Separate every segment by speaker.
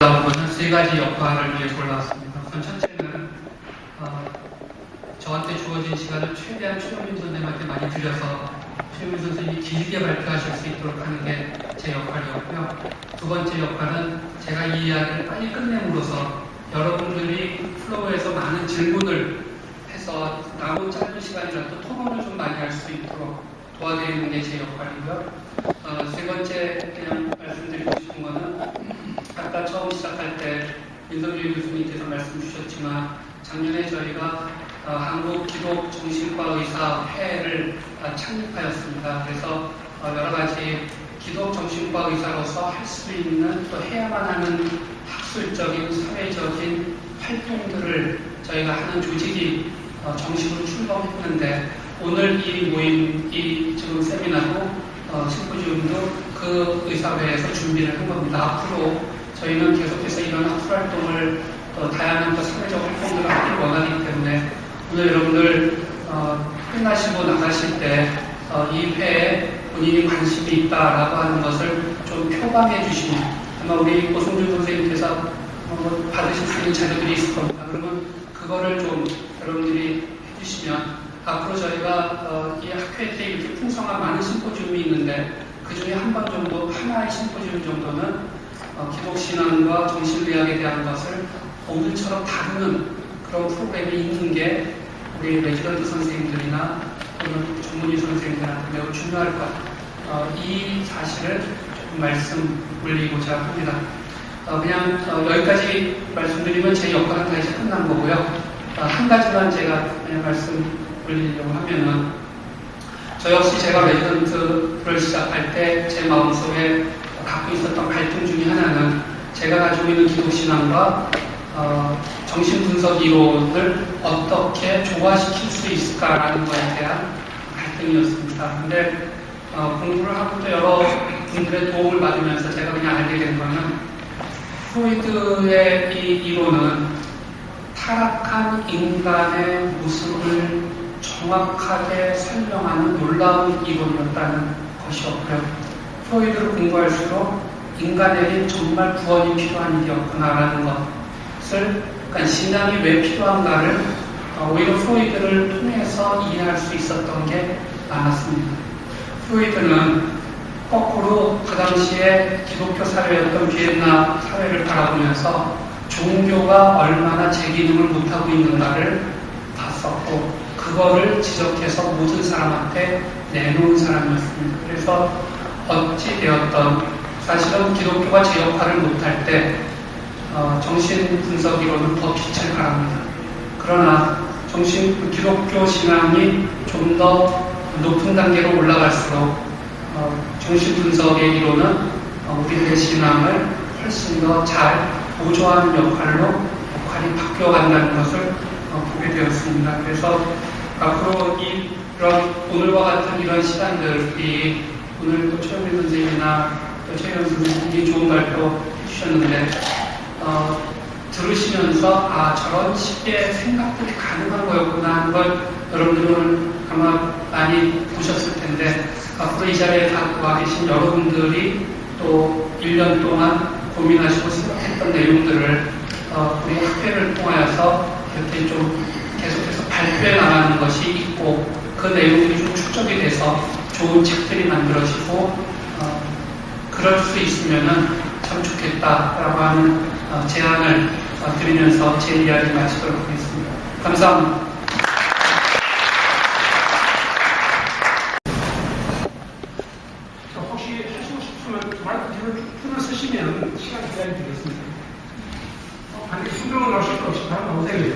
Speaker 1: 저는 세 가지 역할을 위해 골랐습니다. 우선 첫째는 저한테 주어진 시간을 최대한 최영민 선생님한테 많이 드려서 최영민 선생님이 길게 발표하실 수 있도록 하는 게 제 역할이었고요. 두 번째 역할은 제가 이 이야기를 빨리 끝냄으로써 여러분들이 플로우에서 많은 질문을 해서 남은 짧은 시간이라도 토론을 좀 많이 할 수 있도록 도와드리는 게 제 역할이고요. 세 번째 그냥 말씀드리고 싶은 거는 아까 처음 시작할 때 민석일 교수님께서 말씀 주셨지만 작년에 저희가 한국기독정신과의사회를 창립하였습니다. 그래서 여러 가지 기독정신과의사로서 할 수 있는 또 해야만 하는 학술적인 사회적인 활동들을 저희가 하는 조직이 정식으로 출범했는데 오늘 이 모임, 이 지금 세미나도 심포지움도 그 의사회에서 준비를 한 겁니다. 앞으로 저희는 계속해서 이런 학술활동을 다양한 사회적 활동들을 하길 원하기 때문에 오늘 여러분들 끝나시고 나가실 때 이 회에 본인이 관심이 있다라고 하는 것을 좀 표방해 주시면 아마 우리 오승준 선생님께서 받으실 수 있는 자료들이 있을 겁니다. 그러면 그거를 좀 여러분들이 해주시면 앞으로 저희가 이 학회 때 이렇게 풍성한 많은 심포지움이 있는데 그 중에 한 번 정도, 하나의 심포지움 정도는 기독신앙과 정신의학에 대한 것을 오늘처럼 다루는 그런 프로그램이 있는 게 우리 레지던트 선생님들이나 또는 전문의 선생님들한테 매우 중요할 것 같아요. 이 사실을 조금 말씀 올리고자 합니다. 그냥 여기까지 말씀드리면 제 역할은 다 이제 끝난 거고요. 한 가지만 제가 그냥 말씀 올리려고 하면은 저 역시 제가 레지던트를 시작할 때 제 마음속에 갖고 있었던 갈등 중에 하나는 제가 가지고 있는 기독신앙과 정신분석 이론을 어떻게 조화시킬 수 있을까라는 것에 대한 갈등이었습니다. 근데 공부를 하고 또 여러 분들의 도움을 받으면서 제가 그냥 알게 된 거는 프로이드의 이 이론은 타락한 인간의 모습을 정확하게 설명하는 놀라운 이론이었다는 것이었고요. 프로이드를 공부할수록 인간에게 정말 구원이 필요한 일이었구나라는 것을, 그러니까 신앙이 왜 필요한가를 오히려 프로이드를 통해서 이해할 수 있었던 게 많았습니다. 프로이드는 거꾸로 그 당시에 기독교 사회였던 비엔나 사회를 바라보면서 종교가 얼마나 제 기능을 못하고 있는가를 봤었고 그거를 지적해서 모든 사람한테 내놓은 사람이었습니다. 그래서 어찌되었던 사실은 기독교가 제 역할을 못할 때 정신분석 이론은 더 빛을 발합니다. 그러나 기독교 신앙이 좀 더 높은 단계로 올라갈수록 정신분석의 이론은 우리들의 신앙을 훨씬 더 잘 보조하는 역할이 바뀌어간다는 것을 보게 되었습니다. 그래서 앞으로 이런 오늘과 같은 이런 시간들이 오늘 또 최영민 선생님이나 또 최영 선생님이 좋은 발표 해주셨는데 들으시면서 저런 식의 생각들이 가능한 거였구나 하는 걸 여러분들은 아마 많이 보셨을 텐데 앞으로 이 자리에 와 계신 여러분들이 또 1년 동안 고민하시고 생각했던 내용들을 우리 학회를 통하여서 이렇게 좀 계속해서 발표해 나가는 것이 있고 그 내용들이 좀 축적이 돼서 좋은 책들이 만들어지고 그럴 수 있으면은 참 좋겠다라고 하는 제안을 드리면서 제 이야기 마치도록 하겠습니다. 감사합니다.
Speaker 2: 혹시 하시고 싶으면 마이크 줄을 쓰시면 시간 기다리 되겠습니다. 반대 수명을 하실 거 없이 바로 나오세요.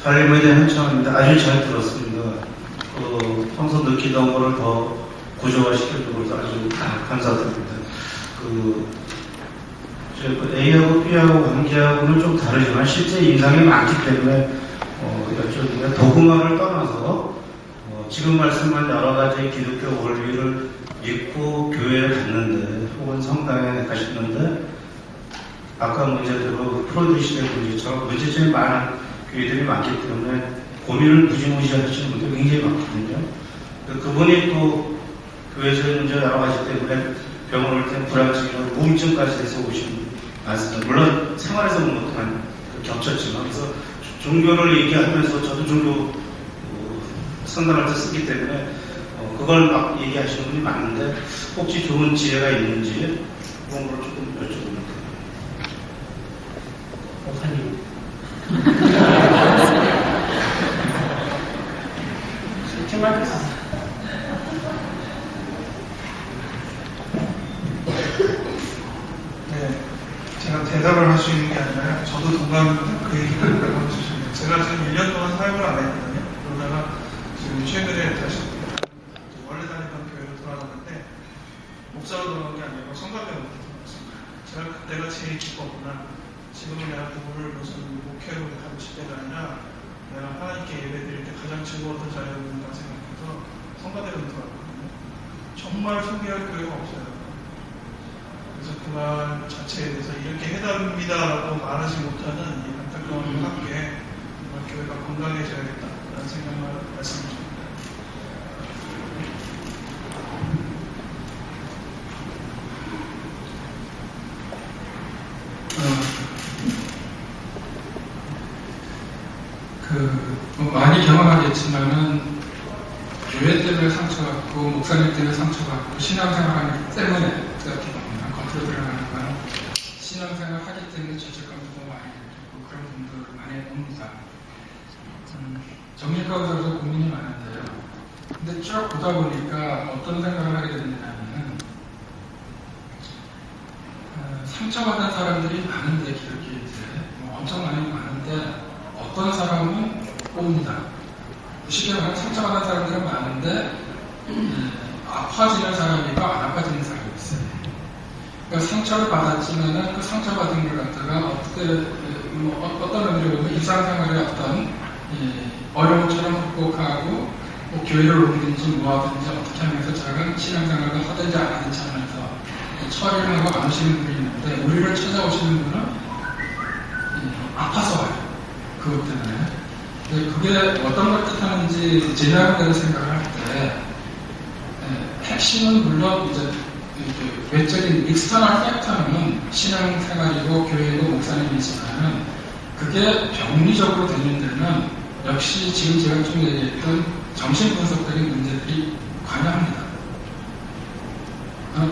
Speaker 3: 관리부에 대한 요청입니다. 아주 잘 들었습니다. 평소 느끼던 거를 더 고조화시켜주고 아주 감사드립니다. A하고 B하고 관계하고는 좀 다르지만 실제 인상이 많기 때문에 여쭤보면 도구만을 떠나서 지금 말씀한 여러 가지 기독교 원리를 믿고 교회에 갔는데 혹은 성당에 가셨는데 아까 문제대로 프로이드 시대 문제처럼 문제점이 많은 교회들이 많기 때문에 고민을 무지무지하시는 분들이 굉장히 많거든요. 그분이 또 교회에서 문제 여러 가지 때문에 병원 올 때 불안증이나 우울증까지 해서 오신 분이 물론 생활에서 본 것도 많이 겹쳤지만, 그래서 종교를 얘기하면서 저도 종교 상담할 때 쓰기 때문에 그걸 막 얘기하시는 분이 많은데 혹시 좋은 지혜가 있는지 그런 걸 조금 여쭤보면
Speaker 2: 목사님. 정말
Speaker 4: 네, 제가 대답을 할 수 있는 게 아니라 저도 동감입니다. 그 얘기를 해주셨는데 제가 지금 1년 동안 사역을 안 했거든요. 그러다가 지금 최근에 다시 원래 다니던 교회로 돌아갔는데 목사로 돌아간 게 아니고 성가대로 돌아갔습니다. 제가 그때가 제일 기뻤구나. 지금은 내가 부부를 무슨 목회로 가고 싶을 때가 아니라 내가 하나님께 예배드릴 때 가장 즐거웠던 자리였는가 생각해서 성가대로 돌아갔거든요. 정말 소개할 교회가 없어요. 그래서 그 말 자체에 대해서 이렇게 해답입니다라고 말하지 못하는 이 안타까움과 함께 정말 교회가 건강해져야겠다라는 생각만 말씀드립니다.
Speaker 5: 많이 경험하겠지만은 교회 때문에 상처받고 목사님 때문에 상처받고 신앙생활하기 때문에 어떻게 보면 겉으로 드러나는 건 신앙생활 하기 때문에 죄책감도 많이 느끼고 그런 분들 많이 옵니다. 정신과 의사로서 고민이 많은데요. 근데 쭉 보다 보니까 어떤 생각을 하게 됐냐면은 상처받은 사람들이 많은데 기독교인들 엄청 많은데 어떤 사람은 옵니다. 쉽게 말하면 상처받은 사람들은 많은데 아파지는 사람이고 안 아파지는 사람이 있어요. 그러니까 상처를 받았지만은 그 상처받은 걸 갖다가 어떤 의미로 보면 일상생활의 어떤 어려움처럼 극복하고 뭐 교회를 오든지 뭐하든지 어떻게 하면서 작은 신앙생활을 하든지 안 하든지 하면서 처리를 하고 안 오시는 분이 있는데 우리를 찾아오시는 분은 아파서 와요. 그것 때문에. 그게 어떤 걸 뜻하는지 제나름대로 생각을 할 때 핵심은 물론 이제 외적인 익스터널 팩터는 신앙생활이고 교회고 목사님이지만은 그게 병리적으로 되는 데는 역시 지금 제가 좀 얘기했던 정신분석적인 문제들이 관여합니다.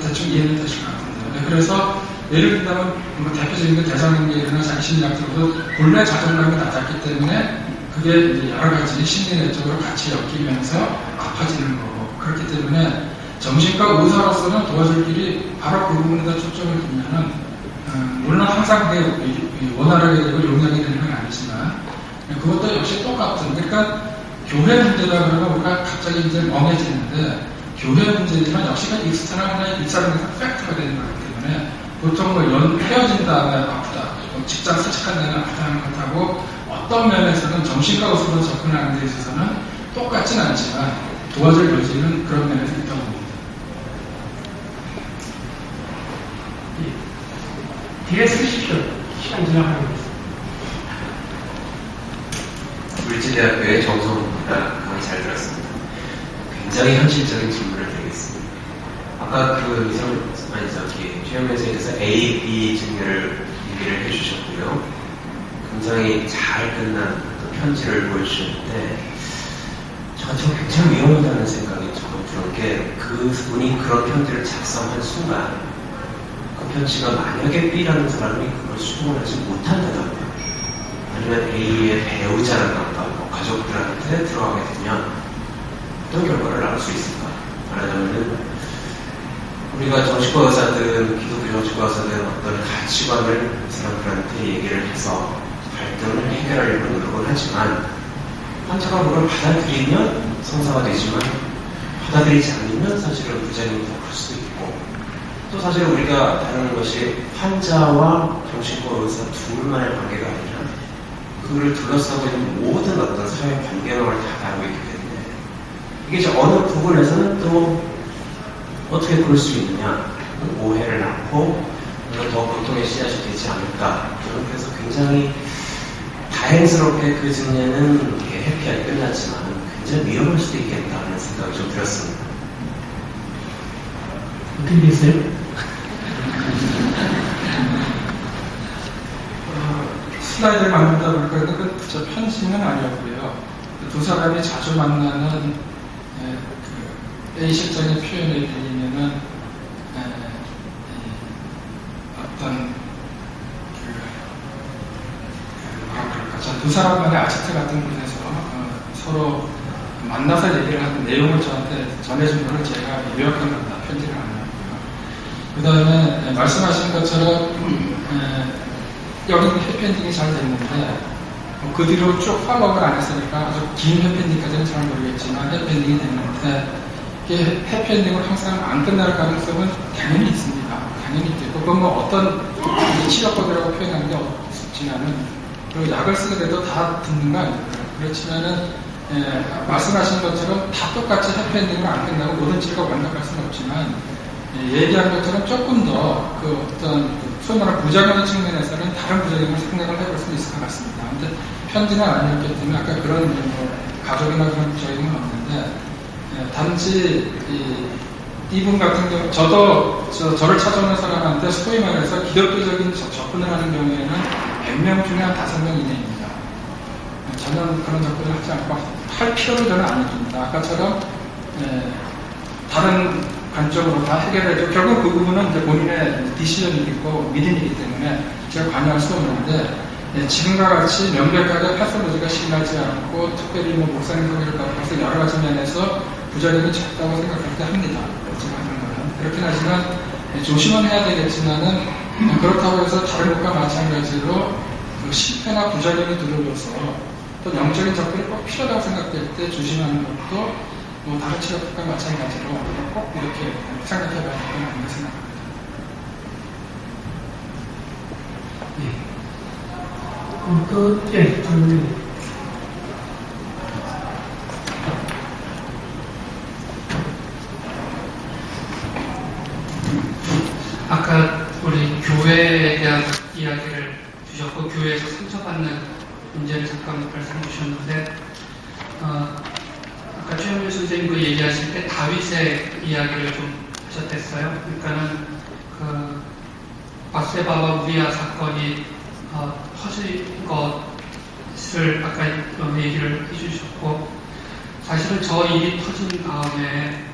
Speaker 5: 대충 이해는 되실 것 같은데요. 그래서 예를 들면 뭐 대표적인 게 대장경이나 장신약들도 본래 자존감이 낮았기 때문에 그게 이제 여러 가지 심리내적으로 같이 엮이면서 아파지는 거고 그렇기 때문에 정신과 의사로서는 도와줄 길이 바로 그 부분에다 초점을 두면은 물론 항상 그게 원활하게 되고 용납이 되는 건 아니지만 그것도 역시 똑같은 그러니까 교회 문제다 그러면 우리가 갑자기 이제 멍해지는데 교회 문제지만 역시 그 익스터널 하나의 일상에서 팩트가 되는 거기 때문에 보통 뭐 헤어진 다음에 아프다, 직장 사직한 다음에 아프다는 것하고 어떤 면에서는 정신과 의사로 접근하는 데 있어서는 똑같진 않지만 도와줄 여지는 그런 면에서 있다고 봅니다.
Speaker 2: 뒤에 쓰십시오. 시간 지나가는 거.
Speaker 6: 물질대학교의 정성훈입니다. 강의 잘 들었습니다. 굉장히 현실적인 질문을 드리겠습니다. 아까 최영민 선생님께서 A, B 증례를 얘기를 해주셨고요. 굉장히 잘 끝난 편지를 보여주셨는데 저 굉장히 위험하다는 생각이 조금 들은 게 그분이 그런 편지를 작성한 순간 그 편지가 만약에 B라는 사람이 그걸 수긍을 하지 못한다던가 아니면 A의 배우자라던가 뭐 가족들한테 들어가게 되면 어떤 결과를 낳을 수 있을까? 말하자면 우리가 정신과 의사든 기독교 정신과 의사든 어떤 가치관을 사람들한테 얘기를 해서 갈등을 해결하려고 노력을 하지만 환자가 그걸 받아들이면 성사가 되지만 받아들이지 않으면 사실은 부작용이 더 클 수도 있고 또 사실 우리가 다루는 것이 환자와 정신과 의사 둘만의 관계가 아니라 그를 둘러싸고 있는 모든 어떤 사회 관계망을 다 다루고 있기 때문에 이게 이제 어느 부분에서는 또 어떻게 그럴 수 있느냐 오해를 낳고 더 고통의 씨앗이 되지 않을까 그래서 굉장히 다행스럽게 그 증례는 해피하게 끝났지만 굉장히 위험할 수도 있겠다는 생각이 좀 들었습니다.
Speaker 2: 어떻게 됐어요?
Speaker 5: 슬라이드를 만든다 보니까 저 편지는 아니었고요. 두 사람이 자주 만나는 그 A 실장의 표현에 빌리면은 어떤 두 사람만의 아지트 같은 곳에서 서로 만나서 얘기를 하는 내용을 저한테 전해준 거를 제가 요약한 겁니다. 편지를 안 하고요. 그 다음에 말씀하신 것처럼 여기는 해피엔딩이 잘 됐는데 그 뒤로 쭉 팔로우를 안 했으니까 아주 긴 해피엔딩까지는 잘 모르겠지만 해피엔딩이 됐는데 이게 해피엔딩으로 항상 안 끝날 가능성은 당연히 있습니다. 당연히 있고 그건 뭐 어떤 치료법이라고 표현하는 게 없지만은 그리고 약을 쓰게 돼도 다 듣는 거 아닙니까? 그렇지만은 말씀하신 것처럼 다 똑같이 해피엔딩으로 안 끝나고 모든 치료가 완벽할 수는 없지만 얘기한 것처럼 조금 더 그 어떤 소위 말하는 부작용의 측면에서는 다른 부작용을 생각을 해볼 수 있을 것 같습니다. 근데 편지는 아니었기 때문에 아까 그런 가족이나 그런 부작용은 없는데 단지 이분 같은 경우 저를 찾아오는 사람한테 소위 말해서 기독교적인 접근을 하는 경우에는 100명 중에 한 5명 이내입니다. 전혀 그런 접근을 하지 않고 할 필요는 저는 안 느낍니다. 아까처럼 다른 관점으로 다 해결해줘. 결국 그 부분은 이제 본인의 디시전이고 믿음이기 때문에 제가 관여할 수 없는데 지금과 같이 명백하게 패솔로지가 신나지 않고 특별히 뭐 목사님 소개를 받아서 여러 가지 면에서 부작용이 적다고 생각할 때 합니다. 제가 하는 거는. 그렇긴 하지만 조심은 해야 되겠지만은 그렇다고 해서 다른 것과 마찬가지로 그 실패나 부작용이 들어줘서 또 영적인 접근이 꼭 필요하다고 생각될 때 조심하는 것도 뭐 다른 치료법과 마찬가지로 꼭 이렇게 생각해봐야 될 건 아닌가 생각합니다.
Speaker 2: 장로님.
Speaker 1: 아까 우리 교회에 대한 이야기를 주셨고 교회에서 상처받는 문제를 잠깐 말씀 주셨는데 아까 최영일 선생님 그 얘기하실 때 다윗의 이야기를 좀 하셨댔어요. 그러니까는 그 밧세바와 우리아 사건이 터진 것을 아까 얘기를 해주셨고 사실은 저 일이 터진 다음에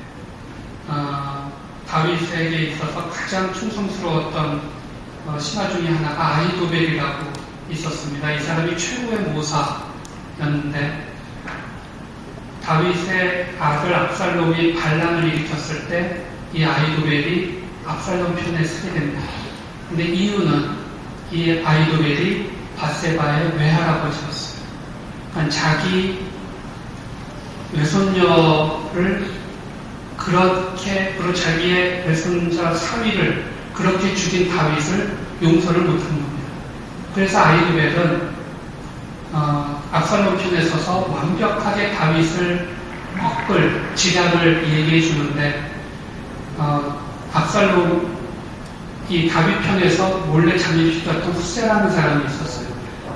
Speaker 1: 다윗에게 있어서 가장 충성스러웠던 신하 중에 하나가 아히도벨이라고 있었습니다. 이 사람이 최고의 모사였는데 다윗의 아들 압살롬이 반란을 일으켰을 때 이 아히도벨이 압살롬 편에 서게 됩니다. 근데 이유는 이 아히도벨이 밧세바의 외할아버지였어요. 그러니까 자기 외손녀를 그렇게, 그리고 자기의 외손자 사위를 그렇게 죽인 다윗을 용서를 못한 겁니다. 그래서 아히도벨은 압살롬 편에 서서 완벽하게 다윗을 이끌 지략을 얘기해 주는데 압살롬 이 다윗 편에서 몰래 잠입시켰던 후세라는 사람이 있었어요.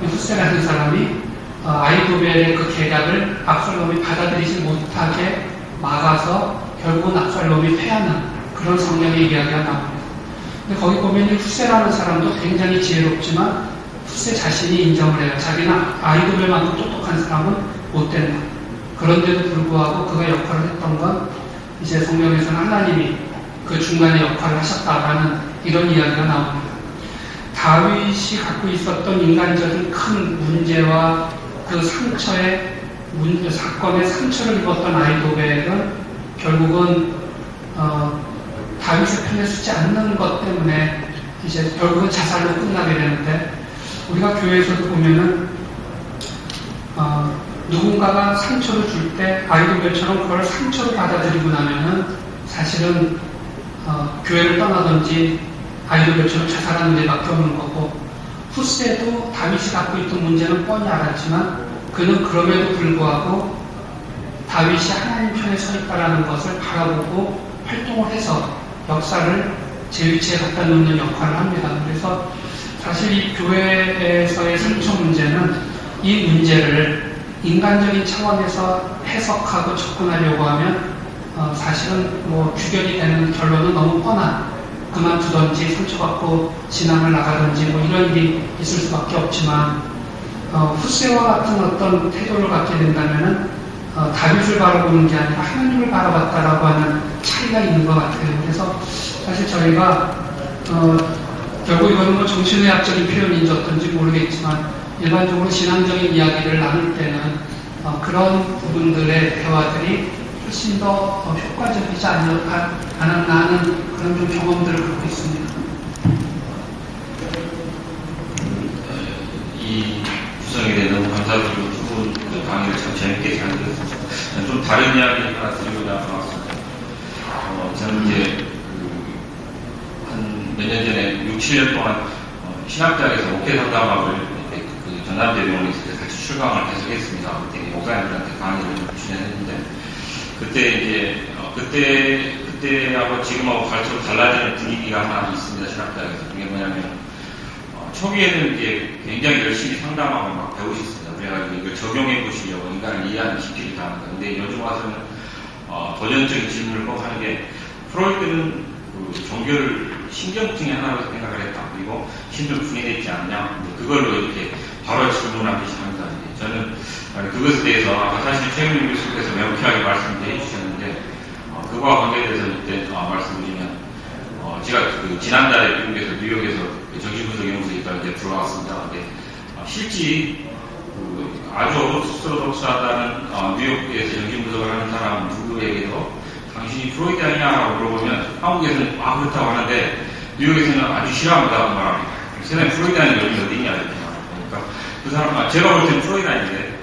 Speaker 1: 이 후세라는 사람이 아히도벨의 그 계략을 압살롬이 받아들이지 못하게 막아서 결국은 압살롬이 패하는 그런 성향의 이야기가 나옵니다. 근데 거기 보면 이 후세라는 사람도 굉장히 지혜롭지만 후세 자신이 인정을 해요. 자기는 아히도벨만큼 똑똑한 사람은 못 된다. 그런데도 불구하고 그가 역할을 했던 건 이제 성경에서는 하나님이 그 중간에 역할을 하셨다라는 이런 이야기가 나옵니다. 다윗이 갖고 있었던 인간적인 큰 문제와 그 사건에 상처를 입었던 아히도벨은 결국은 다윗의 편에 서지 않는 것 때문에 이제 결국은 자살로 끝나게 되는데 우리가 교회에서도 보면은 누군가가 상처를 줄 때 아히도벨처럼 그걸 상처로 받아들이고 나면은 사실은 교회를 떠나든지 아히도벨처럼 자살하는 데밖에 없는 거고 후세도 다윗이 갖고 있던 문제는 뻔히 알았지만 그는 그럼에도 불구하고 다윗이 하나님 편에 서 있다는 것을 바라보고 활동을 해서 역사를 제 위치에 갖다 놓는 역할을 합니다. 그래서 사실 이 교회에서의 상처 문제는 이 문제를 인간적인 차원에서 해석하고 접근하려고 하면 사실은 뭐 규결이 되는 결론은 너무 뻔한 그만두든지 상처받고 진앙을 나가든지 뭐 이런 일이 있을 수밖에 없지만 후세와 같은 어떤 태도를 갖게 된다면은 다윗을 바라보는 게 아니라 하나님을 바라봤다라고 하는 차이가 있는 것 같아요. 그래서 사실 저희가 결국 이거는 뭐 정신의학적인 표현인지 어떤지 모르겠지만 일반적으로 신앙적인 이야기를 나눌 때는 그런 부분들의 대화들이 훨씬 더 효과적이지 않았나 하는 그런 좀 경험들을 갖고 있습니다.
Speaker 7: 이 구성에 대해 너무 감사드리고 두 분 강의를 참 재밌게 잘 들었습니다. 좀 다른 이야기 하나 드리고자 나왔습니다. 저는 이제 한 몇 년 전에 6, 7년 동안 신학대학에서 목회 상담학을 그 전남대병원에 있을 때 같이 출강을 계속했습니다. 그때 목사님들한테 강의를 진행했는데 그때 이제 그때하고 지금하고 갈수록 달라지는 분위기가 하나 있습니다. 신학대학에서 그게 뭐냐면 초기에는 이제 굉장히 열심히 상담하고 막 배우셨습니다. 그래가지고 이걸 적용해 보시려고 인간을 이해하는 깊이를 다하는 거예요. 근데 요즘 와서는 도전적인 질문을 꼭 하는 게 프로이드는 그 종교를 신경증의 하나로 생각을 했다. 그리고 신을 분해되지 않냐. 그걸로 이렇게 바로 질문하기 시작합니다. 저는 그것에 대해서 아까 사실 최영민 교수께서 명쾌하게 말씀해 주셨는데 그거와 관계돼서 이때 말씀드리면 제가 그 지난달에 미국에서 뉴욕에서 정신분석 연구소에 이제 들어왔습니다. 근데 실제 아주 오르소독스하다는 뉴욕에서 정신분석을 하는 사람 누구에게도 당신이 프로이드 아니냐라고 물어보면 한국에서는 그렇다고 하는데 뉴욕에서는 아주 싫어한다고 말합니다. 세상에 프로이드 아닌 여기 어디 있냐 이렇게 말합니다. 그 사람 제가 볼 때는 프로이드 아닌데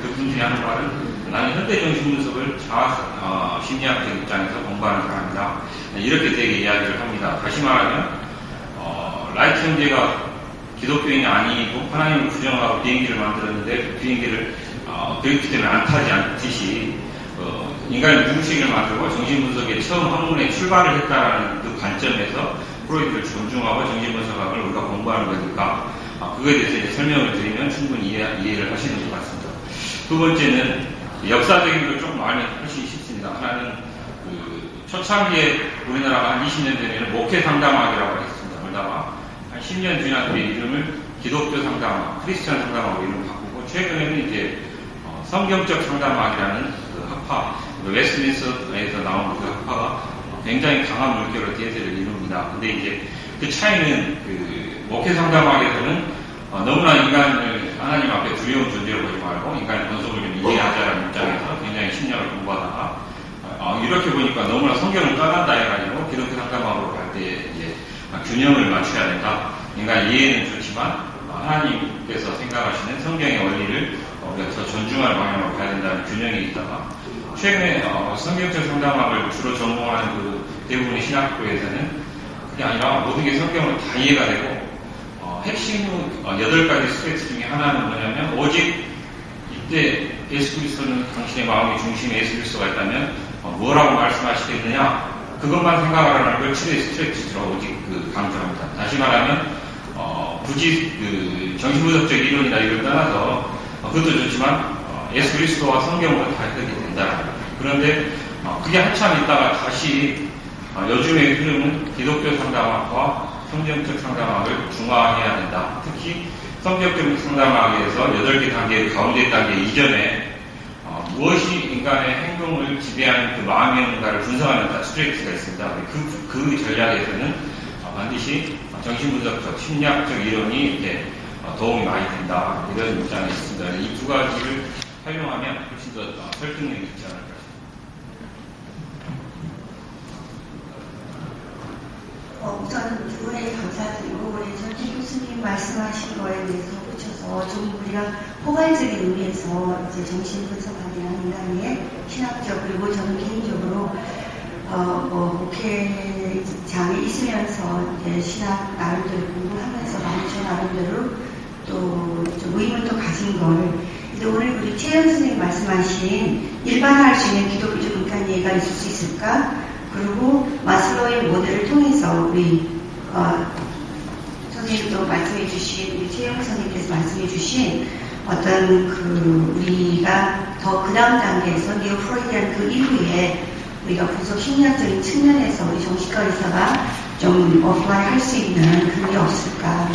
Speaker 7: 그분들이 하는 말은 나는 현대 정신분석을 심리학적 입장에서 공부하는 사람이다. 이렇게 되게 이야기를 합니다. 다시 말하면 라이트 형제가 기독교인이 아니고 하나님을 부정하고 비행기를 만들었는데 그 비행기를 그렇기 때문에 안 타지 않듯이 인간의 누구식을 만들고 정신분석의 처음 학문에 출발을 했다는 그 관점에서 프로이드를 존중하고 정신분석학을 우리가 공부하는 거니까 그거에 대해서 이제 설명을 드리면 충분히 이해를 하시는 것 같습니다. 두 번째는 역사적인 걸 조금 알기 쉽습니다. 하나는 초창기에 우리나라가 한 20년 전에는 목회 상담학이라고 했습니다. 그러다가 한 10년 지난 뒤에 이름을 기독교 상담학, 크리스천 상담학으로 이름을 바꾸고 최근에는 이제 성경적 상담학이라는 그 학파, 웨스트민스터에서 나온 그 학파가 굉장히 강한 물결로 대세를 이룹니다. 근데 이제 그 차이는 그 목회 상담학에서는 너무나 인간을 하나님 앞에 두려운 존재로 보지 말고 인간의 본성을 좀 이해하자라는 입장에서 굉장히 신약을 공부하다가 이렇게 보니까 너무나 성경을 떠난다 해가지고 기독교 상담학으로 갈 때 이제 균형을 맞춰야 된다. 인간 이해는 좋지만 하나님께서 생각하시는 성경의 원리를 우리가 더 존중할 방향으로 가야 된다는 균형이 있다가 최근에 성경적 상담학을 주로 전공하는 그 대부분의 신학교에서는 그게 아니라 모든 게 성경으로 다 이해가 되고 핵심 8가지 스트레스 중에 하나는 뭐냐면 오직 이때 예수 그리스도는 당신의 마음의 중심에 예수 그리스도가 있다면 뭐라고 말씀하시겠느냐 그것만 생각하라는 걸 7의 스트레치로 오직 강조합니다. 다시 말하면 굳이 그 정신분석적 이론이나 이걸 떠나서 그것도 좋지만 예수 그리스도와 성경으로 다 해석이 된다. 그런데 그게 한참 있다가 다시 요즘의 흐름은 기독교 상담학과 성경적 상담학을 중화해야 된다. 특히 성경적 상담학에서 8개 단계 가운데 단계 이전에 무엇이 인간의 행동을 지배하는 그 마음이었는가를 분석하는 스트레이트가 있습니다. 그 전략에서는 반드시 정신분석적, 심리학적 이론이 이렇게 도움이 많이 된다. 이런 입장이 있습니다. 이 두 가지를 활용하면 훨씬 더 설득력이 있지 않을까 싶습니다.
Speaker 8: 우선 두 분에게 감사드리고 우리 전진 교수님 말씀하신 거에 대해서 붙여서 좀 우리가 포괄적인 의미에서 이제 정신분석학이나 인간의 신학적 그리고 저는 개인적으로 목회장에 있으면서 이제 신학 나름대로 공부하면서 많이 저 나름대로 또 좀 의문을 또 가진 걸 이제 오늘 우리 최영 선생님 말씀하신 일반화할 수 있는 기독교적 인간 이해가 있을 수 있을까? 그리고 마슬로우의 모델을 통해서 우리 선생님도 말씀해 주신 우리 최영 선생님께서 말씀해 주신 어떤 우리가 더 그 다음 단계에서 니오 프로이디안 그 이후에 우리가 분석 심리학적인 측면에서 우리 정신과 의사가 좀 어플라이 할 수 있는 그게 없을까.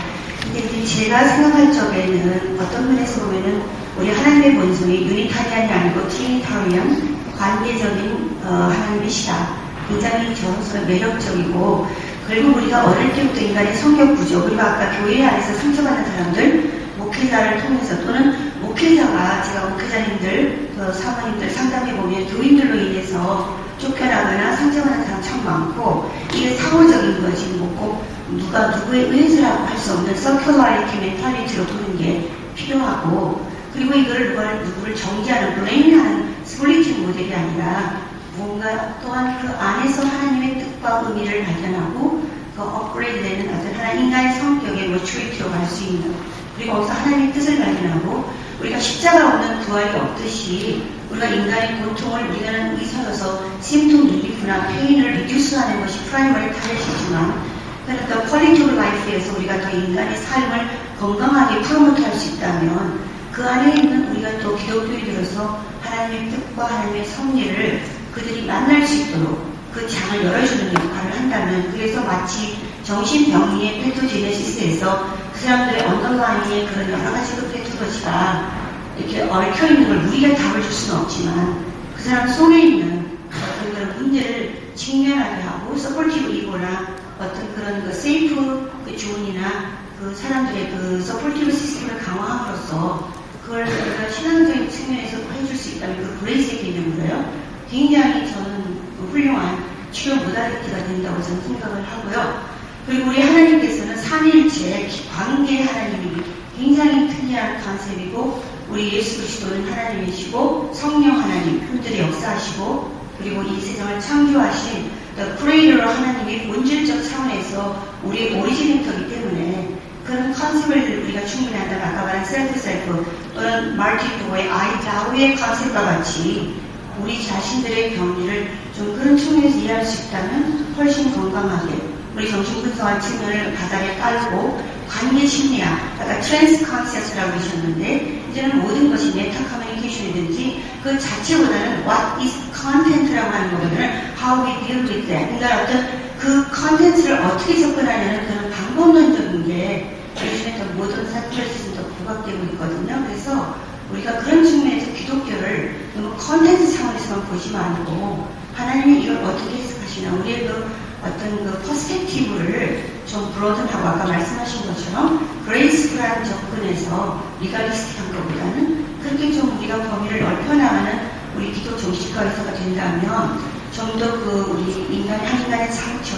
Speaker 8: 이제 제가 생각할 적에는 어떤 면에서 보면은 우리 하나님의 본성이 유니타리안이 아니고 트리니타리안 관계적인 하나님이시다. 굉장히 저로서 매력적이고 그리고 우리가 어릴 때부터 인간의 성격 구조 그리고 아까 교회 안에서 상처받는 사람들 목회자를 통해서 또는 목회자가 제가 목회자님들 사모님들 상담해보면 교인들로 인해서 쫓겨나거나 상처받는 사람 참 많고 이게 사고적인 거지 뭐 꼭 누가 누구의 은혜라고 할 수 없는 서큘러리티 멘탈리티로 보는 게 필요하고 그리고 이거를 누구를 정지하는 블레임하는 스플리팅 모델이 아니라 뭔가 또한 그 안에서 하나님의 뜻과 의미를 발견하고 그 업그레이드되는 어떤 하나님 인간의 성격의 매추리티로 갈 수 있는 그리고 거기서 하나님의 뜻을 발견하고 우리가 십자가 없는 부활이 없듯이 우리가 인간의 고통을 우리가는 의사로서 심통 릴리프나 페인을 리듀스하는 것이 프라이머리 타겟이지만 그러니까 퀄리티 오브 라이프에서 우리가 더 인간의 삶을 건강하게 프로모트할 수 있다면 그 안에 있는 우리가 또 기독교인으로서 하나님의 뜻과 하나님의 섭리를 그들이 만날 수 있도록 그 장을 열어주는 역할을 한다면 그래서 마치 정신병리의 패토제네시스에서 그 사람들의 언더라인의 그런 여러 가지 그 패토로지가 이렇게 얽혀있는 걸 우리가 답을 줄 수는 없지만 그 사람 속에 있는 어떤 그런 문제를 직면하게 하고 서포티브 이고나 어떤 그런 그 세이프 그 존이나 그 사람들의 그 서포티브 시스템을 강화함으로써 그걸 우리가 신앙적인 측면에서 해줄 수 있다면 그 그레이스의 개념으로요. 굉장히 저는 훌륭한 치료 모다리티가 된다고 저는 생각을 하고요. 그리고 우리 하나님께서는 삼위일체 관계 하나님이 굉장히 특이한 컨셉이고 우리 예수 그리스도는 하나님이시고 성령 하나님 분들이 역사하시고 그리고 이 세상을 창조하신 크리에이터 하나님이 본질적 차원에서 우리의 오리지네이터이기 때문에 그런 컨셉을 우리가 충분히 한다면 아까 말한 셀프 또는 마르틴 도어의 아이다우의 컨셉과 같이 우리 자신들의 경리를 좀 그런 측면에서 이해할 수 있다면 훨씬 건강하게 우리 정신분석한 측면을 바닥에 깔고 관계 심리학, 아까 트랜스 컨셉스라고 하셨는데 이제는 모든 것이 메타 커뮤니케이션이든지 그 자체보다는 what is content라고 하는 거거든요. how we deal with that. 그러니까 어떤 그 컨텐츠를 어떻게 접근하냐는 그런 방법론적인 게 요즘에 더 모던 사투리스는 더 부각되고 있거든요. 그래서 우리가 그런 측면에서 기독교를 너무 컨텐츠 차원에서만 보지 말고 하나님이 이걸 어떻게 해석하시나 우리의 그 어떤 그 퍼스펙티브를 좀 브로든하고 아까 말씀하신 것처럼 그레이스풀한 접근에서 리갈리스틱한 것보다는 그렇게 좀 우리가 범위를 넓혀나가는 우리 기독 정신과 의사가 된다면 좀 더 그 우리 한 인간의 상처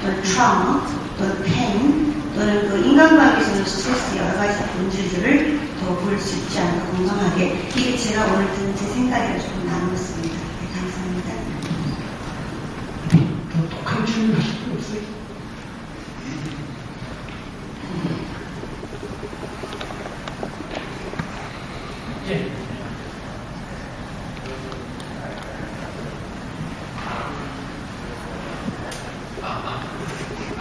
Speaker 8: 또는 트라우마 또는 페인 또는 그 인간관계에서는 스트레스 여러 가지 본질들을 더 볼 수 있지 않을까 건강하게 이게 제가 오늘 든 제 생각을 좀 나눴습니다. 네, 감사합니다.
Speaker 2: 더 독한 질문 하실 분 없어요? 예.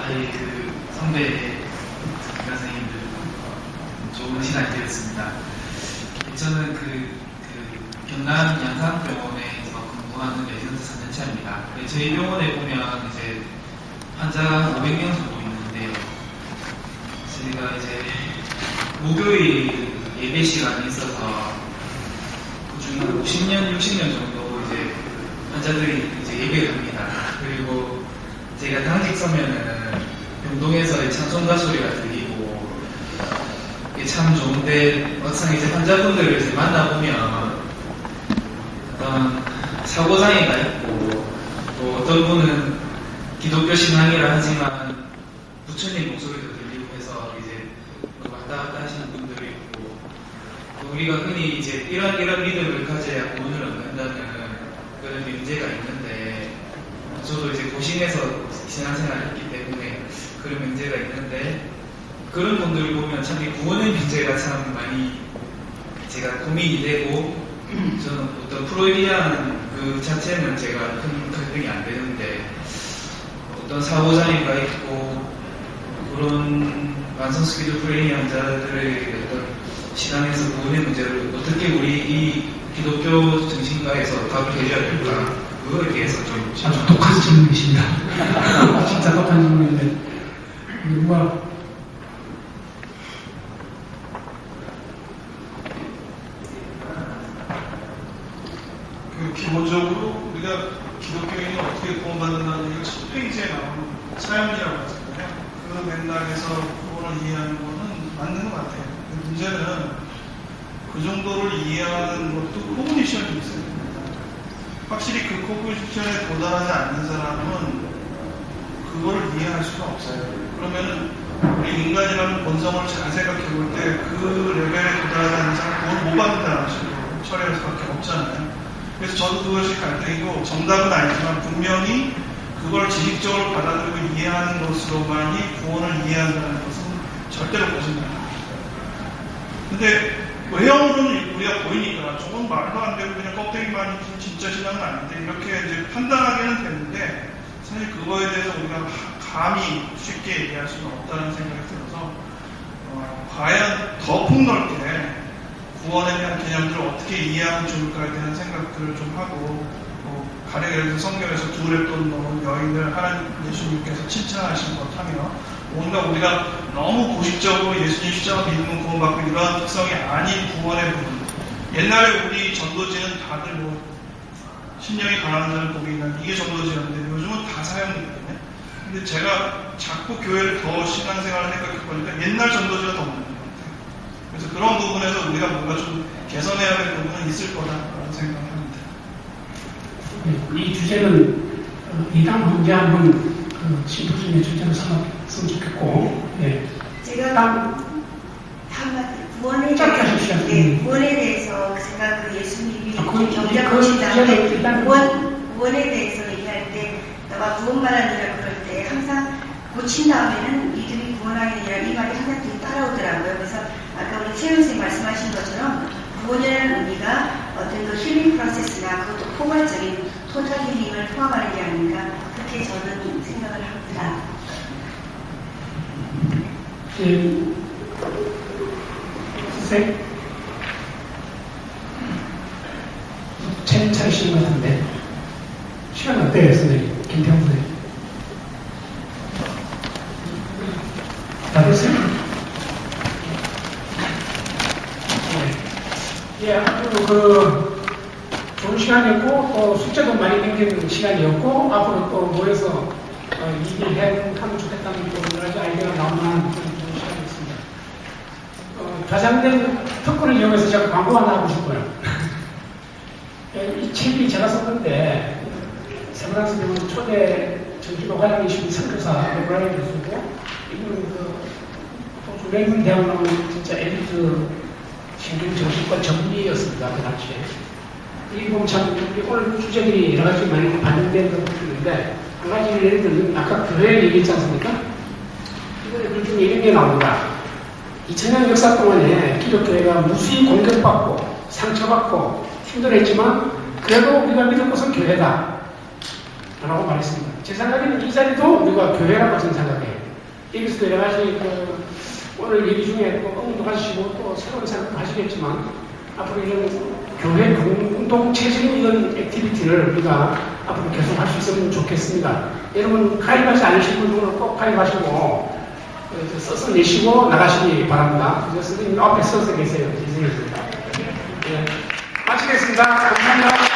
Speaker 9: 아니 그 선배 선생님들 좋은 시간이 되었습니다. 저는 경남 양산병원에서 근무하는 레지던트 3년차입니다. 저희 병원에 보면 이제 환자가 500명 정도 있는데요. 저희가 이제 목요일 예배 시간이 있어서 그중에 한 50년, 60년 정도 이제 환자들이 이제 예배를 합니다. 그리고 제가 당직 서면은 병동에서 찬송가 소리가 들리고 이게 참 좋은데 막상 이제 환자분들을 이제 만나보면 어떤 사고장애가 있고 또 어떤 분은 기독교 신앙이라 하지만 부처님 목소리도 들리고 해서 이제 왔다 갔다 하시는 분들이 있고 또 우리가 흔히 이제 이런 믿음을 가져야 구원을 얻는다는 그런 문제가 있는데 저도 이제 고심해서 신앙생활을 했기 때문에 그런 문제가 있는데 그런 분들을 보면 참 이 구원의 문제가 참 많이 제가 고민이 되고 저는 어떤 프로이디안 그 자체는 제가 큰 갈등이 안 되는데 어떤 사고장애가 있고 그런 완성 스키즈프레니아 환자들의 어떤 신앙에서 구원의 문제를 어떻게 우리 이 기독교 정신과에서 답을 해줘야 될까 그거에 대해서 좀
Speaker 2: 아주 독한 질문이십니다. 진짜 독한 질문인데 누가
Speaker 4: 기본적으로 우리가 기독교인이 어떻게 구원받는다는 얘기가 첫 페이지에 나오는 사연이라고 하잖아요. 그 맥락에서 구원을 이해하는 것은 맞는 것 같아요. 문제는 그 정도를 이해하는 것도 코그니션이 있어야 됩니다. 확실히 그 코그니션에 도달하지 않는 사람은 그걸 이해할 수가 없어요. 그러면은 우리 인간이라는 본성을 잘 생각해 볼 때 그 레벨에 도달하지 않는 사람은 구원을 못 받는다는 식으로 처리할 수밖에 없잖아요. 그래서 저도 그것이 갈등이고 정답은 아니지만 분명히 그걸 지식적으로 받아들이고 이해하는 것으로만이 구원을 이해한다는 것은 절대로 거짓말 아닙니다. 근데 외형으로는 우리가 보이니까 저건 말도 안 되고 그냥 껍데기만 진짜 신앙은 아닌데 이렇게 이제 판단하기는 되는데 사실 그거에 대해서 우리가 감히 쉽게 얘기할 수는 없다는 생각이 들어서 과연 더 폭넓게 구원에 대한 개념들을 어떻게 이해하면 좋을까에 대한 생각들을 좀 하고 가령 예를 들어서 성경에서 두레 돈 여인을 하나님 예수님께서 칭찬하신 것하며 뭔가 우리가 너무 고식적으로 예수님 십자가 믿으면 구원받고 이러한 특성이 아닌 구원의 부분. 옛날에 우리 전도지는 다들 뭐 신령이 강한 자는 복이 있나 이게 전도지였는데 요즘은 다 사형이거든요. 근데 제가 자꾸 교회를 더 신앙생활을 생각해보니까 옛날 전도지가 더 많은 것 같아요. 그래서 그런 부분에서 우리가 뭔가 좀 개선해야 될 부분은 있을 거다라는 생각을 합니다.
Speaker 2: 이 주제는 이당 문제 한번 심포지움의 주제로 삼았으면 좋겠고, 예.
Speaker 8: 제가 구원에 대해서 제가 그 예수님이 경작하신다는데 구원에 대해서 얘기할 때 너가 구원받았느라 그럴 때 항상 고친 다음에는 이들이 구원하게 되라 이 말이 항상 뒤에 따라오더라고요. 그래서 아까 우리 최현 선생님 말씀하신 것처럼 구원이라는 의미가 어떤 그 힐링 프로세스나 그것도 포괄적인 토탈 힐링을 포함하는 게 아닌가 그렇게 저는 생각을 합니다.
Speaker 2: 선생님 차리시는 것 같은데 시간 어때요 선생님? 김태형 선생님 다 됐어요? 예, 아주 좋은 시간이었고 또 숙제도 많이 남기는 시간이었고 앞으로 또 모여서 이 일 하면 좋겠다는 또 여러 가지 아이디어가 나오는 그런 좋은 시간이었습니다. 과장된 특권을 이용해서 제가 광고 하나 하고 싶어요. 이 책이 제가 썼는데 세브란 선생님은 초대 전주도 화장이신 선교사 레브라인 교수고 이분은 레이븐 대학 나온 진짜 엘리트 신경정신과 전문의였습니다. 그 당시에. 이 보면 참 오늘 주제들이 여러 가지 많이 반영된 것도 있는데 한 가지 예를 들면 아까 교회 얘기했지 않습니까? 이번에 글 중에 이런 게 나옵니다. 2000년 역사 동안에 기독교회가 무수히 공격받고 상처받고 힘들었지만 그래도 우리가 믿을 곳은 교회다 라고 말했습니다. 제 생각에는 이 자리도 우리가 교회라고 저는 생각해요. 여기서도 여러 가지 오늘 얘기 중에 또 응도 가지시고 또 새로운 생각도 하시겠지만 앞으로 이런 교회 공동체적인 이런 액티비티를 우리가 앞으로 계속 할 수 있으면 좋겠습니다. 여러분 가입하지 않으신 분들은 꼭 가입하시고 써서 내시고 나가시기 바랍니다. 선생님 앞에 써서 계세요. 예. 마치겠습니다. 감사합니다.